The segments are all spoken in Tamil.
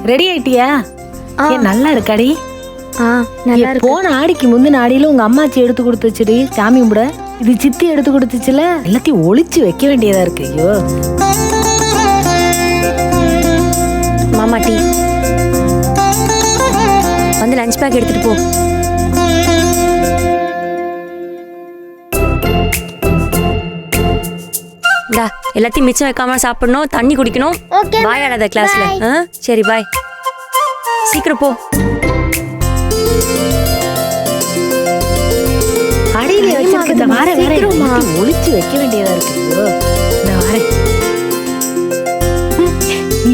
ரெடி ஆயிட்டியா? நல்லா இருக்காடி. நல்லா இருக்கு. போன ஆடிக்கு முந்தின ஆடியில உங்க அம்மாச்சி எடுத்து கொடுத்துச்சுடி சாமி கும்பிட. இது சித்தி எடுத்து கொடுத்துச்சுல, எல்லாத்தையும் ஒளிச்சு வைக்க வேண்டியதா இருக்கு. ஐயோ மாமா டீ வந்து லஞ்ச் பேக் எடுத்துட்டு போ. எல்லாத்தையும் மிச்சம் வைக்காம சாப்பிடணும், தண்ணி குடிக்கணும். பாய் கிளாஸ்ல. சரி பாய், சீக்கிரம் போ. அடியில வச்சிருக்க ஒளிச்சு வைக்க வேண்டியதா இருக்கு. நான் வரேன்.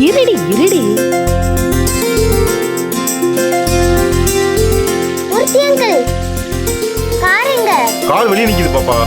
இருடி இருடி. கால் வெளியே நிக்குது பாப்பா.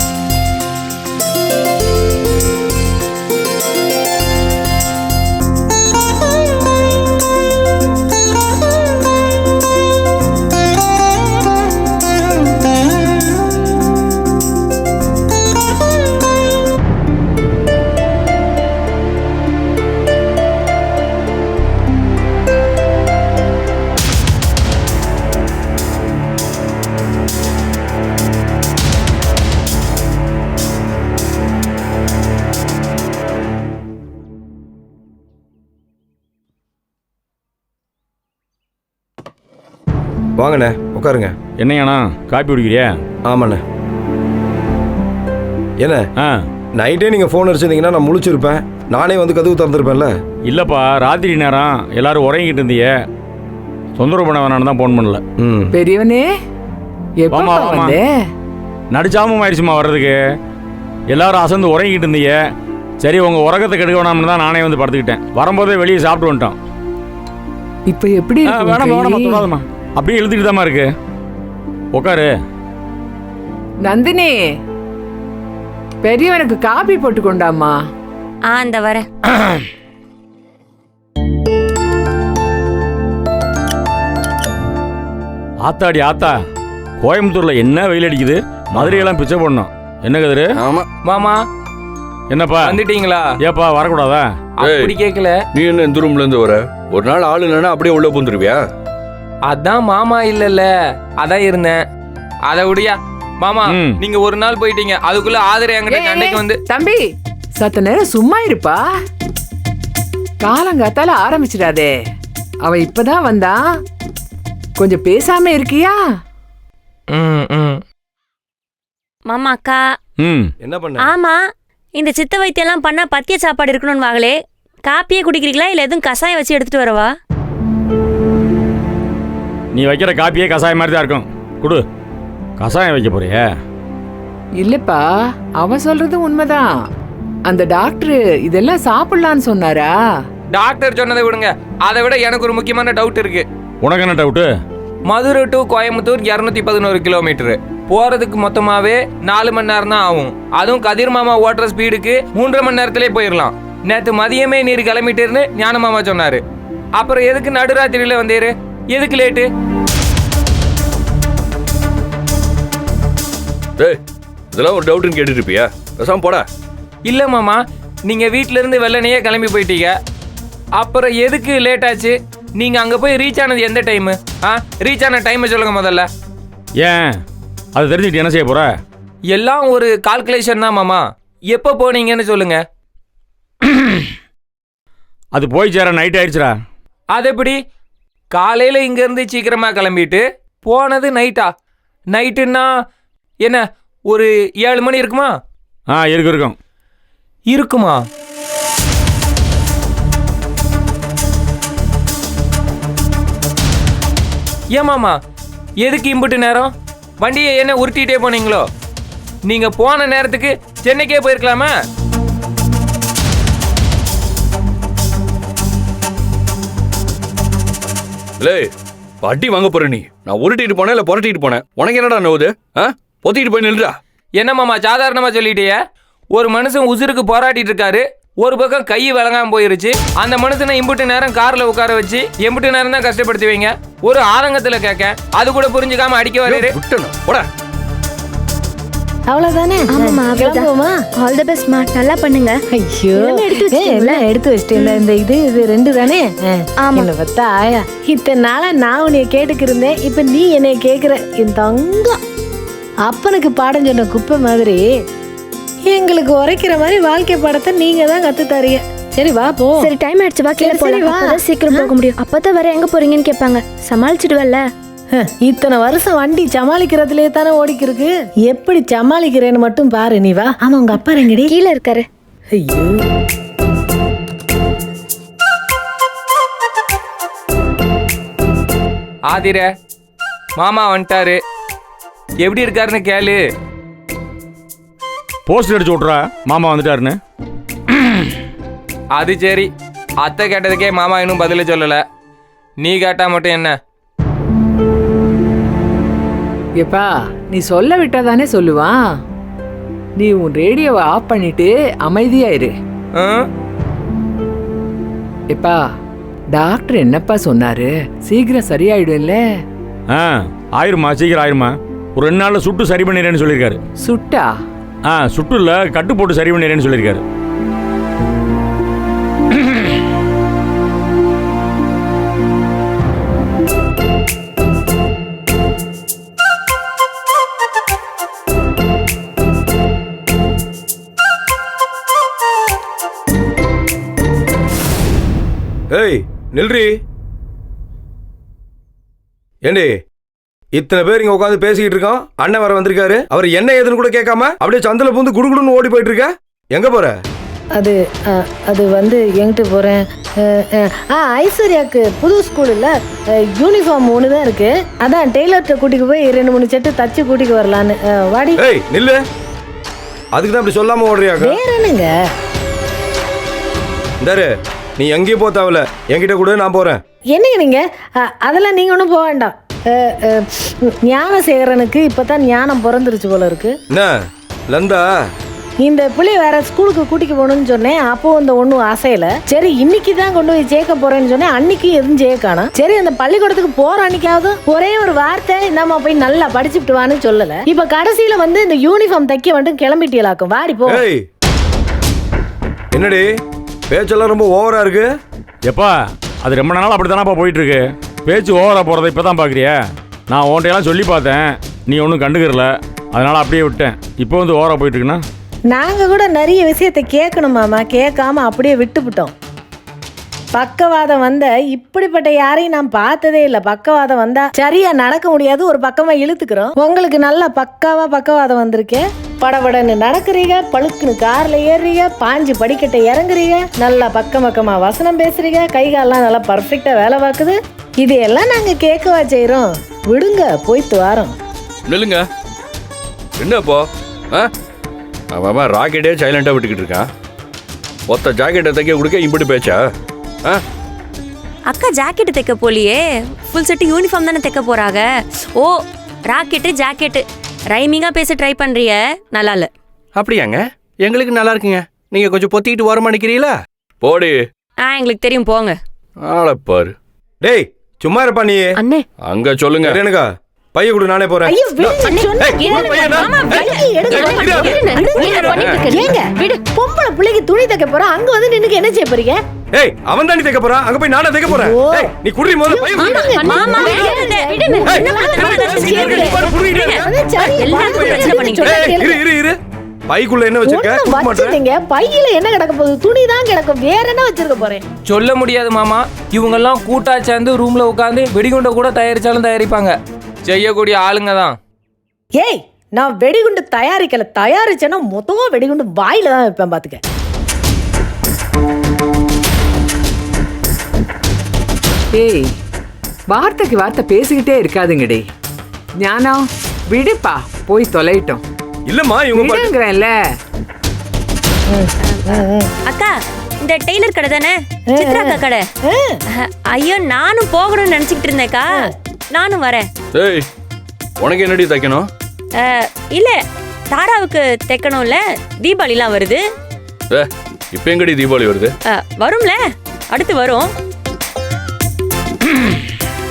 வாங்கண்ணே, உட்காருங்க. என்னங்கண்ணா, காப்பி குடிக்கிறியா? ஆமாண்ணே. என்ன நைட்டே நீங்கள் ஃபோன் அடிச்சிருந்தீங்கன்னா நான் முழிச்சிருப்பேன். நானே வந்து கதவு திறந்துருப்பேன்ல. இல்லைப்பா, ராத்திரி நேரம் எல்லாரும் உறங்கிட்டு இருந்தீங்க, தொந்தரவு பண்ண வேணான்னு தான் ஃபோன் பண்ணல. பெரியவனே நடிச்சாமம் ஆயிடுச்சுமா வர்றதுக்கு. எல்லாரும் அசந்து உறங்கிட்டு இருந்தீங்க. சரி, உங்கள் உறக்கத்தை கெடுக்க வேணாம்னு தான் நானே வந்து படுத்துக்கிட்டேன். வரும்போதே வெளியே சாப்பிட்டு வந்துட்டோம். இப்போ எப்படி வேணாம் வேணாமா, தொடாதம்மா. அப்படியே எழுதிட்டு தாம்மா இருக்கு. உட்காரு. நந்தினி, பெரியவனுக்கு காபி போட்டு கொண்டாமா. இந்த வர. ஆத்தாடி ஆத்தா, கோயம்புத்தூர்ல என்ன வெயில் அடிக்குது. மதுரையெல்லாம் பிச்சை போடணும். என்ன கதிரு? ஆமா மாமா. என்னப்பா வந்துட்டீங்களா? ஏப்பா வரக்கூடாதா? அப்படி கேட்கல. நீ என்ன இந்த ரூம்ல இருந்து வர? ஒரு நாள் ஆளு இல்லைன்னா அப்படியே உள்ள பூந்துருவியா? அதான் மாமா இல்லல்ல, அதான் இருந்தேன். அத விடியா மாமா. நீங்க ஒரு நாள் போயிட்டீங்க, அதுக்குள்ள ஆதரவு என்கிட்ட சண்டைக்கு வந்து. தம்பி, சத்த நேரம் சும்மா இருப்பா. காலங்காத்தால ஆரம்பிச்சிடாதே. அவ இப்பதான் வந்தா, கொஞ்சம் பேசாம இருக்கியா? மாமா அக்கா. என்ன பண்ண? ஆமா, இந்த சித்த வைத்தியெல்லாம் பண்ணா பத்திய சாப்பாடு இருக்கணும்னு வாங்களே. காப்பியே குடிக்கிறீங்களா இல்ல எதுவும் கசாயம் வச்சு எடுத்துட்டு வரவா? நீ வைக்கிற காப்பியே கசாயம் மாதிரி தான் இருக்கும். குடு. கசாயம் வைக்க போறியா? இல்லப்பா, அவ சொல்றது உண்மைதான். அந்த டாக்டர் இதெல்லாம் சாப்பிடலான்னு சொன்னாரா? டாக்டர் சொன்னதை விடுங்க, அதை விட எனக்கு ஒரு முக்கியமான டவுட் இருக்கு. உனக்கு என்ன doubt? Madurai to Coimbatore 211 kilometre போறதுக்கு மொத்தமாவே 4 மணி நேரம் தான் ஆகும். அதுவும் கதிர் மாமா ஓட்டுற ஸ்பீடுக்கு 3.5 மணி நேரத்திலே போயிடலாம். நேற்று மதியமே நீர் கிளம்பிட்டேன்னு ஞான மாமா சொன்னாரு. அப்புறம் எதுக்கு நடுராத்திரியில வந்தேரு? எதுக்கு லேட்டு? இதெல்லாம் ஒரு டவுட்னு கேட்டுட்டு இருப்பியா? பேசாம போடா. இல்ல மாமா, நீங்க வீட்ல இருந்து வெள்ளனையே கிளம்பி போயிட்டீங்க. அப்புறம் எதுக்கு லேட் ஆச்சு? நீங்க அங்க போய் ரீச் ஆனது எந்த டைம்? ரீச் ஆன டைம் சொல்லுங்க முதல்ல. ஏன் அது தெரிஞ்சுக்கிட்டு என்ன செய்ய போற? எல்லாம் ஒரு கால்குலேஷன் தான் மாமா. எப்போ போனீங்கன்னு சொல்லுங்க. அது போய் சேர நைட் ஆயிடுச்சுடா. அது எப்படி? காலையில இங்க இருந்து சீக்கிரமா கிளம்பிட்டு போனது நைட்டா? நைட்டுன்னா என்ன, ஒரு 7 மணி இருக்குமா? இருக்கும் இருக்குமா? ஏமாமா, எதுக்கு இம்புட்டு நேரம்? வண்டியை என்ன உருட்டிட்டே போனீங்களோ? நீங்க போன நேரத்துக்கு சென்னைக்கே போயிருக்கலாமா? வட்டி வாங்க போற நீ? நான் உருட்டிட்டு போனேன் இல்ல புரட்டிட்டு போனேன்? உனக்கு என்னடா நோவுது? பொத்திட்டு போய் நில்றா. என்ன மாமா சாதாரணமா சொல்லிட்டிய? ஒரு மனுஷன் உசுருக்கு போராட்டிட்டு இருக்காரு, ஒரு பக்கம் கை விளங்காம போயிருச்சு. அந்த மனுஷனை இம்புட்டு நேரம் கார்ல உட்கார வச்சு எம்புட்டு நேரம் தான் கஷ்டப்படுத்துவீங்க? ஒரு ஆதங்கத்துல கேட்க, அது கூட புரிஞ்சுக்காம அடிக்க வர்றாரு. அவ்வளவுதானே? ஆமாம்மா, அவ்வளவுதான். கிளம்புவோமா? ஆல் தி பெஸ்ட்மா, நல்லா பண்ணுங்க. ஐயோ, எல்லாமே எடுத்து வச்சிட்டீங்களா? எல்லாம் எடுத்து வச்சிட்டேன். இந்த இது 2 தானே? ஆமா. என்ன பார்த்தா ஆயா, இத்தனை நாளா நான் உன்னைய கேட்டுக்கு இருந்தேன். இப்ப நீ என்னைய கேக்குற. என் தங்கம் அப்பனுக்கு பாடம் சொன்ன குப்பை மாதிரி எங்களுக்கு உரைக்கிற மாதிரி வாழ்க்கை பாடத்தை நீங்க தான் கத்து தரீங்க. சரி வா போ. சரி, டைம் ஆயிடுச்சு, வா கீழே சரி, போலாம். வா. அப்பதான் சீக்கிரம் போக முடியும். அப்பதான் வேற எங்க போறீங்கன்னு கேட்பாங்க. சமாளிச்சிடுவல்ல? இத்தனை வருஷம் வண்டி சமாளிக்கிறதுலே தானே ஓடிக்கு இருக்கு. எப்படி சமாளிக்கிறேன்னு மட்டும் பாரு. நீ வா. ஆமா, உங்க அப்பா எங்கடி? கீழே இருக்காரு. ஐயோ, ஆதிர மாமா வந்துட்டாரு, எப்படி இருக்காருன்னு கேளு. போஸ்ட் அடிச்சு விட்றா, மாமா வந்துட்டாருன்னு. அது சரி, அத்தை கேட்டதுக்கே மாமா இன்னும் பதில சொல்லல. நீ கேட்டா மட்டும் என்ன? எப்பா, நீ சொல்ல விட்டா தானே சொல்லுவான். நீ உன் ரேடியோவை ஆஃப் பண்ணிட்டு அமைதியா இரு. ஆ? எப்பா, டாக்டர் என்னப்பா சொன்னாரு? சீக்கிரம் சரியாயிடும்ல? ஆயிருமா, சீக்கிரம் ஆயிருமா. ஒரு 2 நாளில் சுட்டு சரி பண்ணிடுறேன்னு சொல்லியிருக்காரு. சுட்டா? சுட்டு இல்லை, கட்டு போட்டு சரி பண்ணிடுறேன்னு சொல்லியிருக்காரு. ஏய் நில்றி. ஏண்டி இத்தனை பேர் இங்க உட்காந்து பேசிக்கிட்டு இருக்கோம். அண்ணன் வர வந்திருக்காரு. அவர் என்ன ஏதுன்னு கூட கேட்காம அப்படியே சந்தில பூந்து குடுகுடுன்னு ஓடி போயிட்டு இருக்க. எங்க போற? அது வந்து எங்கிட்ட போறேன். ஐஸ்வர்யாக்கு புது ஸ்கூல்ல யூனிஃபார்ம் 1 தான் இருக்கு. அதான் டெய்லர்கிட்ட கூட்டிட்டு போய் 2-3 செட்டு தச்சு கூட்டிட்டு வரலான்னு. வாடி. ஏய் நில்லு. அதுக்கு தான் அப்படி சொல்லாம ஓடுறியாக்க? வேற என்னங்க? இந்தாரு, நீ எங்கேயும் போ தேவல. என்கிட்ட கூட நான் போறேன். என்னங்க நீங்க? அதெல்லாம் நீங்க ஒன்றும் போக வேண்டாம். ஞானசேகரனுக்கு இப்பதான் ஞானம் பிறந்துருச்சு போல இருக்கு. என்ன லந்தா? இந்த பிள்ளைய வேற ஸ்கூலுக்கு கூட்டிட்டு போகணும்னு சொன்னேன். அப்போ இந்த ஒன்றும் அசையல. சரி, இன்னைக்கு தான் கொண்டு போய் சேர்க்க போறேன்னு சொன்னேன். அன்னைக்கு எதுவும் சேர்க்கானா. சரி, அந்த பள்ளிக்கூடத்துக்கு போற அன்னைக்காவது ஒரே ஒரு வார்த்தை நம்ம போய் நல்லா படிச்சுட்டு வான்னு சொல்லல. இப்ப கடைசியில வந்து இந்த யூனிஃபார்ம் தைக்க மட்டும் கிளம்பிட்டியலாக்கும். வாடி போ. ஏய் என்னடி பேச்செல்லாம் ரொம்ப ஓவரா இருக்கு. எப்பா, அது ரொம்ப நாள் அப்படி தானப்பா போயிட்டு இருக்கு. பேச்சு ஓவரா போறதை இப்போ தான் பார்க்குறியா? நான் உன்ட்டையெல்லாம் சொல்லி பார்த்தேன், நீ ஒன்றும் கண்டுக்கிறல. அதனால அப்படியே விட்டேன். இப்போ வந்து ஓவரா போயிட்டு இருக்குன்னா நாங்க கூட நிறைய விஷயத்தை கேட்கணும் மாமா, கேட்காம அப்படியே விட்டுவிட்டோம். பக்கவாதம் வந்த இப்படிப்பட்ட யாரையும் நான் பார்த்ததே இல்லை. பக்கவாதம் வந்தா சரியா நடக்க முடியாது, ஒரு பக்கமா இழுத்துக்கிறோம். உங்களுக்கு நல்லா பக்கவாதம் வந்திருக்கே. படபடன்னு நடக்கிறீங்க, பழுக்குன்னு கார்ல ஏறுறீங்க, பாஞ்சு படிக்கட்டை இறங்குறீங்க, நல்லா பக்கமா வசனம் பேசுறீங்க, கை காலெல்லாம் நல்லா பர்ஃபெக்டா வேலை பார்க்குது. இதையெல்லாம் நாங்க கேட்கவா செய்யறோம்? விடுங்க, போய்த்து வாரோம். நில்லுங்க. என்னப்போ அவன் ராக்கெட்டே சைலண்டா விட்டுக்கிட்டு இருக்கான். ஒத்த ஜாக்கெட்டை தைக்க கொடுக்க இப்படி பேச்சா? அக்கா ஜாக்கெட்டு தைக்க போலியே, ஃபுல் செட்டு யூனிஃபார்ம் தானே தைக்க போறாங்க. ஓ, ராக்கெட்டு ஜாக்கெட்டு ரைமிங்கா பேச ட்ரை பண்றிய, நல்லா இல்ல. அப்படியாங்க? எங்களுக்கு நல்லா இருக்குங்க. நீங்க கொஞ்சம் பொத்திக்கிட்டு வர மாட்டேங்கிறீங்களா? போடி. எங்களுக்கு தெரியும், போங்க. ஆளப்பாரு. டேய் சும்மா இருப்பா நீ. அண்ணே அங்க சொல்லுங்க. எனக்கா பைய கொடு, நானே போறேன். ஐயோ, விடுங்க, சொன்னா விடு. பொம்பளை பிள்ளைக்கு துணி தைக்க போறா, அங்க வந்து நின்னுக்கு என்ன செய்ய போறீங்க? ஏய் அவன் தாண்டி தைக்க போறான், அங்க போய் நானே தைக்க போறேன். ஏய் நீ குடி முதல்ல பைய கொடு. மாமா இரு பைக்குள்ள என்ன வச்சிருக்க? பையில என்ன கிடக்க போகுது? துணி தான் கிடக்கும், வேற என்ன வச்சிருக்க போறேன்? சொல்ல முடியாது மாமா. இவங்கெல்லாம் கூட்டா சேர்ந்து ரூம்ல உட்காந்து வெடிகுண்டை கூட தயாரிச்சாலும் தயாரிப்பாங்க. செய்யக்கூடிய ஆளுங்க தான். ஏய், நான் வெடிகுண்டு தயாரிக்கல. தயாரிச்சேன்னா மொத்தமா வெடிகுண்டு வாயில தான் வைப்பேன், பாத்துக்க. ஏய், வார்த்தைக்கு வார்த்தை பேசிக்கிட்டே இருக்காதுங்கடி. ஞானம் விடுப்பா, போய் தொலைட்டோம். இல்லம்மா இவங்க விடுங்கறேன்ல. அக்கா, இந்த டெய்லர் கடை தானே? சித்ரா அக்கா கடை. ஐயோ, நானும் போகணும்னு நினைச்சிட்டு இருந்தேக்கா. நானும் வரேன். ஏய், உனக்கு என்னடி தைக்கணும்? இல்ல, தாராவுக்கு தைக்கணும்ல. தீபாவளிலாம் வருது. இப்ப எங்கடி தீபாவளி வருது? வரும்ல, அடுத்து வரும்.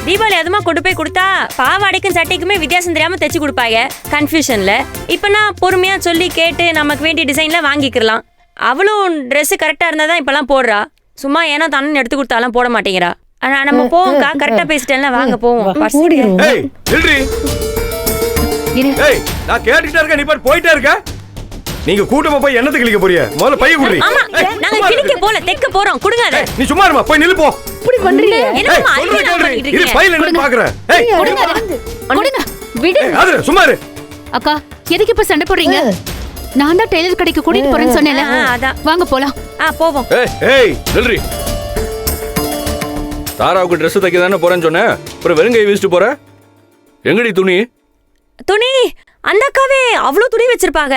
தீபாவளி அதுமா கொண்டு போய் கொடுத்தா பாவாடைக்கும் சட்டைக்குமே வித்தியாசம் தெரியாம தைச்சு கொடுப்பாங்க கன்ஃபியூஷன்ல. இப்ப நான் பொறுமையா சொல்லி கேட்டு நமக்கு வேண்டிய டிசைன்ல வாங்கிக்கலாம். அவளும் Dress கரெக்டா இருந்தா தான் இப்பெல்லாம் போடுறா. சும்மா ஏன்னா தானே எடுத்து கொடுத்தாலும் போட மாட்டேங்கிறா. ஆனா நம்ம போவோம்க்கா, கரெக்டா பேசிட்டேன்ல, வாங்க போவோம். மூடிடுவோம். ஏய் நில்றி. ஏய் நான் கேட்டுட்டே இருக்கேன், நீ பாட்டு போயிட்டே இருக்க. நீங்க கூட்டமா போய் என்னத்துக்கு கிளிக்க போறீங்க? முதல்ல பைய குடுறீ. ஆமா, நாங்க கிளிக்க போல தெக்க போறோம். குடுங்க அத. நீ சும்மா இருமா, போய் நில்லு போ. இப்படி பண்றீங்க? என்னம்மா சொல்றேன் அழுகை கேளு. பண்ணிட்டு இது இருக்கீங்க? பையில என்ன பாக்குறேன்? ஏய் கொடுங்க விடு. அது சும்மா இரு. அக்கா எதுக்கு இப்ப சண்டை போடுறீங்க? நான் தான் டெய்லர் கடைக்கு கூட்டிட்டு போறேன்னு சொன்னேன்ல. அதான். வாங்க போலாம். போவோம். ஏய் நில்றி. தாராவுக்கு Dress தைக்க தானே போறேன்னு சொன்னேன். அப்புறம் வெறுங்கை வீசிட்டு போற? எங்கடி துணி? துணி அந்த அக்காவே அவ்வளோ துணி வச்சிருப்பாங்க.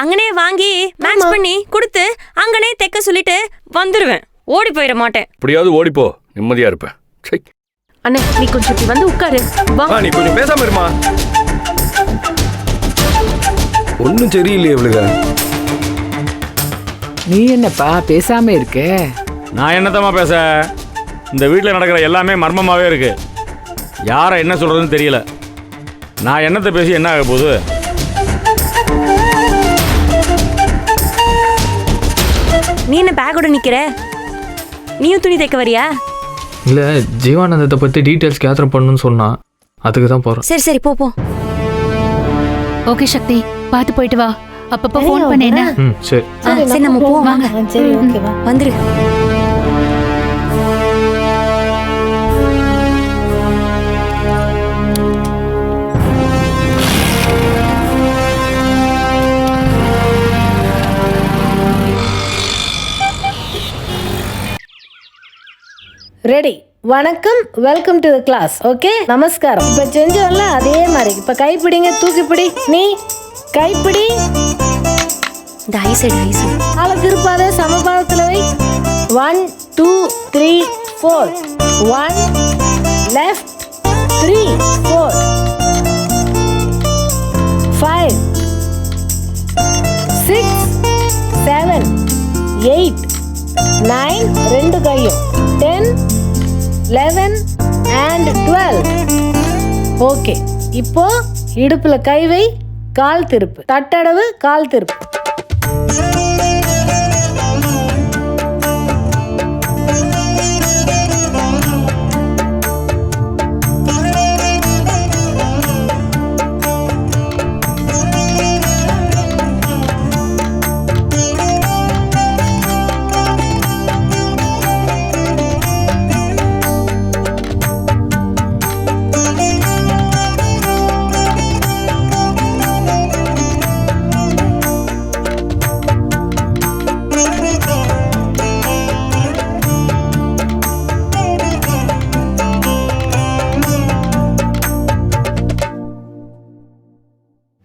அங்கனே வாங்கி மேட்ச் பண்ணி கொடுத்து அங்கனே தைக்க சொல்லிட்டு வந்துருவேன். ஓடி போயிட மாட்டேன். இப்படியாவது ஓடிப்போ, நிம்மதியா இருப்பேன். சை. அண்ணே நீ கொஞ்சம் இப்படி வந்து உட்காரு. வா. நீ கொஞ்சம் பேசாம இருமா. ஒன்னும் சரியில்லையே இவளுக. நீ என்னப்பா பேசாம இருக்க? நான் என்னத்தம்மா பேச, இந்த வீட்டில் நடக்கிற எல்லாமே மர்மமாகவே இருக்கு. யாரை என்ன சொல்கிறதுன்னு தெரியல. நான் என்னத்தை பேசி என்ன ஆக போகுது? நீ என்ன பேக்கோட நிக்கிற? நீயும் துணி தைக்க வரியா? இல்லை, ஜீவானந்தத்தை பற்றி டீட்டெயில்ஸ் கேதர் பண்ணணும்னு சொன்னா, அதுக்கு தான் போகிறேன். சரி சரி போ. ஓகே சக்தி, பார்த்து போயிட்டு வா. அப்பப்போ ஃபோன் பண்ணேன்னா. சரி. சரி நம்ம போவோம் வாங்க. சரி ஓகேவா? வந்துரு. ரெடி. வணக்கம், welcome to the class. Okay, நமஸ்காரம். இப்ப செஞ்சோம்ல அதே மாதிரி இப்ப கைப்பிடிங்க, தூக்கி பிடி. நீ கைப்பிடி. இந்த ஐசைடு காலை திருப்பாத, சமபாதத்துல வை. 1 2 3 4. 1 left 3 4 5 6 7 8 9 ரெண்டு கையும் 10 11 and 12. ஓகே, இப்போ இடுப்புல கை வை, கால் திருப்பு, தட்டடவு, கால் திருப்பு.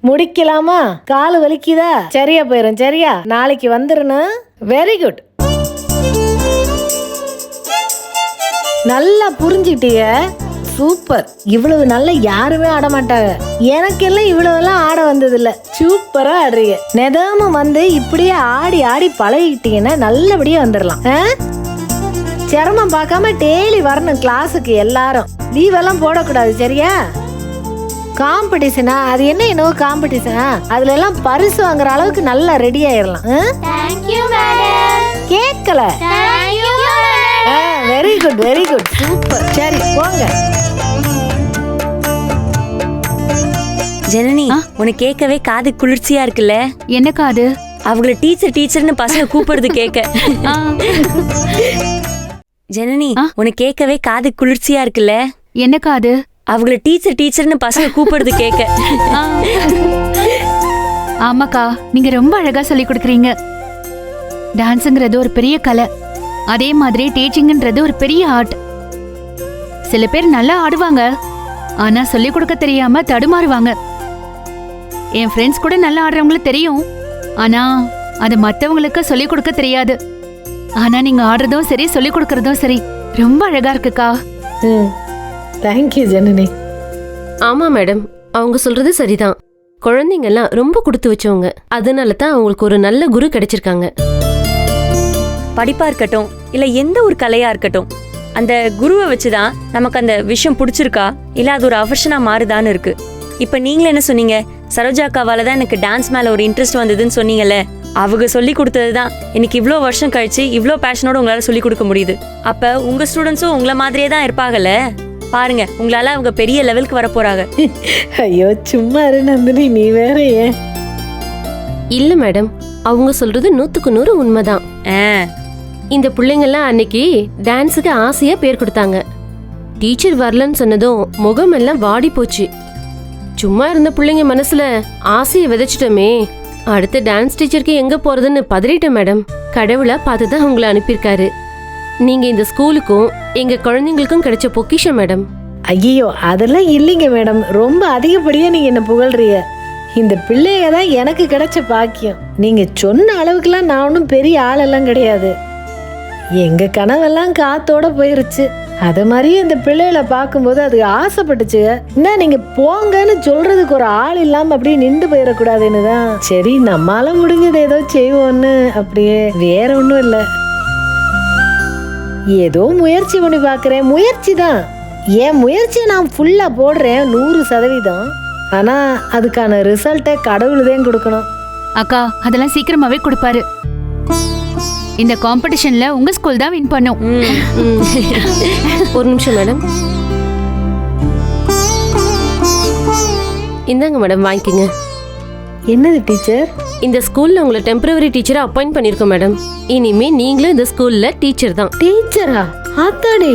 முடிக்கலாமா? கால் வலிக்குதா? சரியா போயிரும். சரியா, நாளைக்கு வந்துடணும். வெரி குட், நல்லா புரிஞ்சுக்கிட்டிய. சூப்பர். இவ்வளவு நல்ல யாருமே ஆட மாட்டாங்க. எனக்கெல்லாம் இவ்வளவுலாம் ஆட வந்தது இல்ல. சூப்பரா ஆடுறீங்க. நெதமும் வந்து இப்படியே ஆடி ஆடி பழகிட்டீங்கன்னா நல்லபடியா வந்துடலாம். சிரமம் பார்க்காம டெய்லி வரணும் கிளாஸுக்கு. எல்லாரும் லீவ் எல்லாம் போடக்கூடாது. சரியா? காம்படிஷனா? அது என்ன என்னவோ காம்படிஷனா? அதுல எல்லாம் பரிசு வாங்குற அளவுக்கு நல்லா ரெடி ஆயிடலாம். கேட்கல? Very good, very good, super. சரி போங்க. ஜனனி, உனக்கு கேட்கவே காது குளிர்ச்சியா இருக்குல்ல? என்ன காது? அவங்கள டீச்சர் டீச்சர்னு பசங்க கூப்பிடுறது கேட்க. ஜனனி, உனக்கு கேட்கவே காது குளிர்ச்சியா இருக்குல்ல? என்ன காது? அவங்கள டீச்சர் டீச்சர்னு பசங்க கூப்பிடுறது கேட்க. ஆமாக்கா, நீங்க ரொம்ப அழகா சொல்லி கொடுக்குறீங்க. டான்ஸுங்கிறது ஒரு பெரிய கலை. அதே மாதிரி டீச்சிங்ன்றது ஒரு பெரிய ஆர்ட். சில பேர் நல்லா ஆடுவாங்க, ஆனா சொல்லி கொடுக்க தெரியாம தடுமாறுவாங்க. என் ஃப்ரெண்ட்ஸ் கூட நல்லா ஆடுறவங்களுக்கு தெரியும், ஆனா அது மத்தவங்களுக்கு சொல்லி கொடுக்க தெரியாது. ஆனா நீங்க ஆடுறதும் சரி, சொல்லி கொடுக்கறதும் சரி, ரொம்ப அழகா இருக்குக்கா. தேங்க்யூ ஜனனி. ஆமா மேடம், அவங்க சொல்றது சரிதான். குழந்தைங்க எல்லாம் ரொம்ப கொடுத்து வச்சவங்க. அதனால தான் அவங்களுக்கு ஒரு நல்ல குரு கிடைச்சிருக்காங்க. படிப்பா இருக்கட்டும் இல்ல எந்த ஒரு கலையா இருக்கட்டும், அந்த குருவை வச்சுதான் நமக்கு அந்த விஷயம் பிடிச்சிருக்கா இல்ல அது ஒரு அவர்ஷனா மாறுதான்னு இருக்கு. இப்ப நீங்களே என்ன சொன்னீங்க, சரோஜாக்காவால தான் எனக்கு டான்ஸ் மேல ஒரு இன்ட்ரெஸ்ட் வந்ததுன்னு சொன்னீங்கல்ல. அவங்க சொல்லி கொடுத்தது தான் இன்னைக்கு இவ்வளோ வருஷம் கழிச்சு இவ்வளோ பேஷனோட உங்களால சொல்லி கொடுக்க முடியுது. அப்ப உங்க ஸ்டூடெண்ட்ஸும் உங்களை மாதிரியே தான் இருப்பாங்கல்ல. பாருங்க, உங்களால அவங்க பெரிய லெவலுக்கு வர போறாங்க. ஐயோ சும்மா இரு நந்தினி, நீ வேற ஏன்? இல்ல மேடம், அவங்க சொல்றது 100க்கு 100 உண்மைதான். இந்த பிள்ளைங்கெல்லாம் அன்னைக்கு டான்ஸுக்கு ஆசையா பேர் கொடுத்தாங்க. டீச்சர் வரலன்னு சொன்னதும் முகமெல்லாம் வாடி போச்சு. சும்மா இருந்த பிள்ளைங்க மனசுல ஆசையை விதைச்சிட்டோமே, அடுத்த டான்ஸ் டீச்சருக்கு எங்க போறதுன்னு பதறிட்டேன் மேடம். கடவுளா பார்த்துதான் உங்களை அனுப்பியிருக்காரு. நீங்க இந்த ஸ்கூலுக்கும் எங்க குழந்தைங்களுக்கும் கிடைச்ச பொக்கிஷம் மேடம். ஐயோ அதெல்லாம் இல்லைங்க மேடம், ரொம்ப அதிகப்படியா நீங்க என்ன புகழ்றிய. இந்த பிள்ளைங்க தான் எனக்கு கிடைச்ச பாக்கியம். நீங்க சொன்ன அளவுக்குலாம் நான் ஒன்றும் பெரிய ஆளெல்லாம் கிடையாது. எங்க கனவெல்லாம் காத்தோட போயிருச்சு. அத மாதிரியே இந்த பிள்ளைகளை பார்க்கும்போது அது ஆசைப்பட்டுச்சு. என்ன நீங்க போங்கன்னு சொல்றதுக்கு ஒரு ஆள் இல்லாம அப்படியே நின்று போயிடக்கூடாதுன்னு தான் சரி நம்மால முடிஞ்சது ஏதோ செய்வோன்னு, அப்படியே வேற ஒன்றும் இல்லை. ஏதோ முயற்சி பண்ணி பார்க்குறேன். முயற்சி தான், என் முயற்சியை நான் ஃபுல்லா போடுறேன் 100%. ஆனா அதுக்கான ரிசல்ட்டை கடவுள் தான் கொடுக்கணும். அக்கா அதெல்லாம் சீக்கிரமாவே கொடுப்பாரு. இந்த காம்படிஷன்ல உங்க ஸ்கூல் தான் வின் பண்ணும். ஒரு நிமிஷம் மேடம். இந்தாங்க மேடம், வாங்கிக்கங்க. என்னது டீச்சர்? இந்த ஸ்கூல்ல உங்களை டெம்பரவரி டீச்சரா அப்பாயிண்ட் பண்ணிருக்கோம் மேடம். இனிமே நீங்களும் இந்த ஸ்கூல்ல டீச்சர் தான். டீச்சரா? ஆத்தாடி,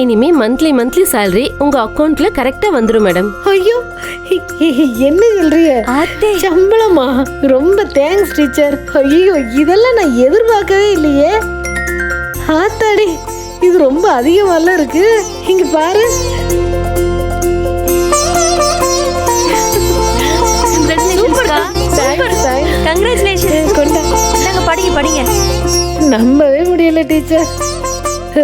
இனிமே மந்த்லி சேலரி உங்க அக்கவுண்ட்ல கரெக்டா வந்துரும் மேடம். ஐயோ என்ன சொல்றீங்க? சம்பளமா? ரொம்ப தேங்க்ஸ் டீச்சர். ஐயோ இதெல்லாம் நான் எதிர்பார்க்கவே இல்லையே. ஆத்தாடி, இது ரொம்ப அதிகமாலாம் இருக்கு. இங்க பாரு. கங்க்ராச்சுலேஷன். படிங்க. நம்பவே முடியல டீச்சர்.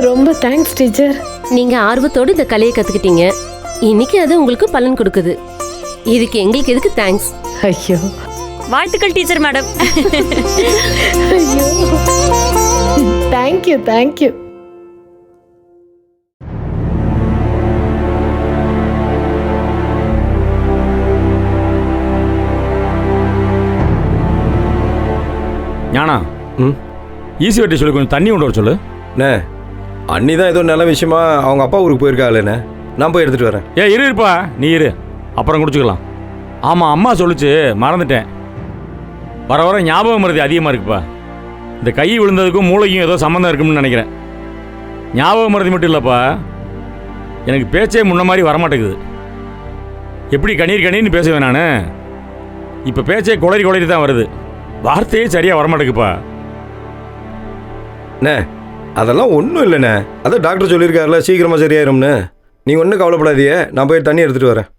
ரொம்ப தேங்க்ஸ் டீச்சர். நீங்க ஆர்வத்தோடு இந்த கலையை கத்துக்கிட்டீங்க. இன்னைக்கு அது உங்களுக்கு பலன் கொடுக்குது. இதுக்கு எங்களுக்கு எதுக்கு தேங்க்ஸ்? ஐயோ வாழ்த்துக்கள் டீச்சர் மேடம். ஐயோ தேங்க்யூ தேங்க்யூ. ஞானா, ஈஸி வெட்டி சொல்லி கொஞ்சம் தண்ணி கொண்டு வர சொல்லு. அண்ணே, அண்ணி தான் ஏதோ நல்ல விஷயமா அவங்க அப்பா ஊருக்கு போயிருக்காங்களேண்ணே, நான் போய் எடுத்துகிட்டு வரேன். இருப்பா, நீ இரு, அப்புறம் குடிச்சுக்கலாம். ஆமாம், அம்மா சொல்லிச்சு, மறந்துட்டேன். வர வர ஞாபகம் மருதி அதிகமாக இருக்குப்பா. இந்த கை விழுந்ததுக்கும் மூளைக்கும் ஏதோ சம்மந்தம் இருக்குன்னு நினைக்கிறேன். ஞாபகம் மருதி மட்டும் இல்லைப்பா, எனக்கு பேச்சே முன்ன மாதிரி வரமாட்டேங்குது. எப்படி கண்ணீர்னு பேசுவேன் நான். இப்போ பேச்சே குளறி தான் வருது. வார்த்தையே சரியாக வரமாட்டேங்குப்பா. அண்ணே, அதெல்லாம் ஒன்றும் இல்லைண்ணே. அதான் டாக்டர் சொல்லியிருக்காருல சீக்கிரமாக சரியாயிரும்னு. நீங்கள் ஒன்றும் கவலைப்படாதீங்க, நான் போய் தண்ணி எடுத்துகிட்டு வரேன்.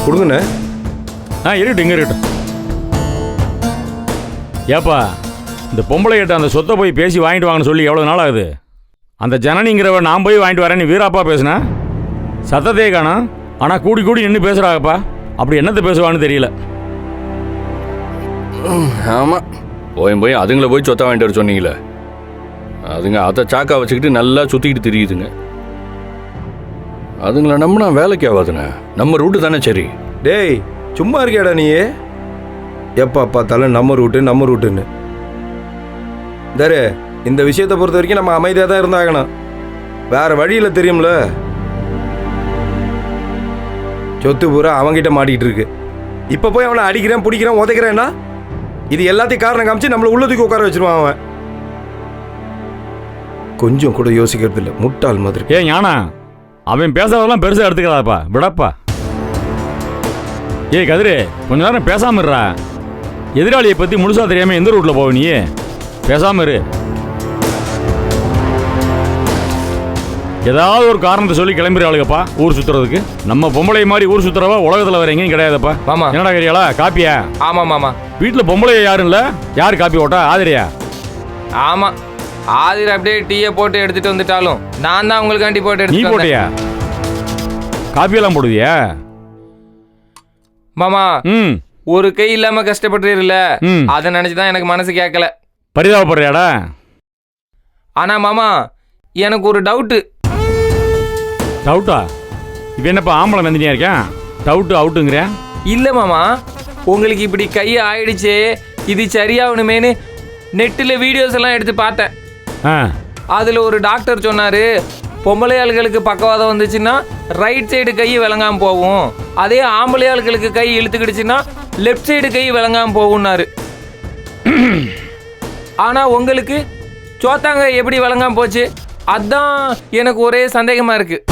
கொடுங்கண்ணே. இருக்கட்டும், இங்கே இருக்கட்டும். ஏப்பா, இந்த பொம்பளை கிட்ட அந்த சொத்தை போய் பேசி வாங்கிட்டு வாங்கன்னு சொல்லி எவ்வளோ நாள் ஆகுது? அந்த ஜனனிங்கிறவ நான் போய் வாங்கிட்டு வரேன்னு வீராப்பா பேசுனா சத்தத்தையே காணோம். ஆனால் கூடி நின்று பேசுகிறாங்கப்பா. அப்படி என்னத்தை பேசுவான்னு தெரியல. ஆமாம், போய் அதுங்களை போய் சொத்தை வாங்கிட்டு வர சொன்னீங்களே, அதுங்க அதை சாக்கா வச்சுக்கிட்டு நல்லா சுற்றிக்கிட்டு தெரியுதுங்க. அதுங்களை நம்பினா வேலைக்கு ஆகாதுண்ணே. நம்ம ரூட்டு தானே சரி. டேய், சும்மா இருக்கியாடா நீ? எப்போ பார்த்தாலும் நம்ம ரூட்டுன்னு. தரே, இந்த விஷயத்தை பொறுத்த வரைக்கும் நம்ம அமைதியாக தான் இருந்தாகணும். வேற வழியில் தெரியும்ல. சொத்து பூரா அவங்கிட்ட மாட்டிக்கிட்டு இருக்கு. இப்போ போய் அவனை அடிக்கிறேன், பிடிக்கிறேன், உதைக்கிறேன்னா இது எல்லாத்தையும் காரணம் காமிச்சு நம்மளை உள்ளதுக்கு உட்கார வச்சிருவான் அவன். கொஞ்சம் கூட யோசிக்கிறது இல்லை, முட்டாள் மாதிரி. ஞானா, அவன் பேசுறதெல்லாம் பெருசாக எடுத்துக்கிறாப்பா, விடப்பா. கதிரு, கொஞ்ச நேரம் பேசாம இருறா. எதிராளியை பற்றி முழுசா தெரியாமல் எந்த ரூட்டில் போவ நீ? பேசாம இரு. ஏதாவது ஒரு காரணத்தை சொல்லி கிளம்பிடுறாளுங்கப்பா ஊர் சுற்றுறதுக்கு. நம்ம பொம்பளை மாதிரி ஊர் சுற்றுறவா உலகத்தில் வேற எங்கேயும் கிடையாதுப்பா. மாமா. என்னடா கரியாளா காப்பியா? ஆமா மாமா. வீட்டில் பொம்பளைய யாரும் இல்லை, யார் காப்பி ஓட்டா? ஆதிரியா? ஆமா, ஆதிர அப்படியே டீயை போட்டு எடுத்துட்டு வந்துட்டாலும் நான் தான் உங்களுக்காண்டி போட்டு நீ எடுத்து போட்டியா? காப்பியெல்லாம் போடுவியா? மாமா. ம். ஒரு கை இல்லாம கஷ்டப்பட்டுருல, ம். அதை நினைச்சுதான் எனக்கு மனசு கேட்கல. பரிதாபப்படுறியாடா? ஆனா மாமா, எனக்கு ஒரு டவுட்டு. டவுட்டா? இப்போ என்னப்பா ஆம்பளை நந்தினியா இருக்கேன் டவுட்டு அவுட்டுங்கிறேன்? இல்ல மாமா, உங்களுக்கு இப்படி கை ஆயிடுச்சு, இது சரியாகணுமேனு நெட்டில் வீடியோஸ் எல்லாம் எடுத்து பார்த்தேன். ஆ. அதில் ஒரு டாக்டர் சொன்னார், பொம்பளை ஆளுகளுக்கு பக்கவாதம் வந்துச்சுன்னா ரைட் சைடு கை விளங்காமல் போகும், அதே ஆம்பளை ஆளுகளுக்கு கை இழுத்துக்கிடுச்சுன்னா லெஃப்ட் சைடு கை விளங்காமல் போகும்னாரு. ஆனால் உங்களுக்கு சோத்தாங்க எப்படி விளங்காமல் போச்சு? அதான் எனக்கு ஒரே சந்தேகமாக இருக்குது.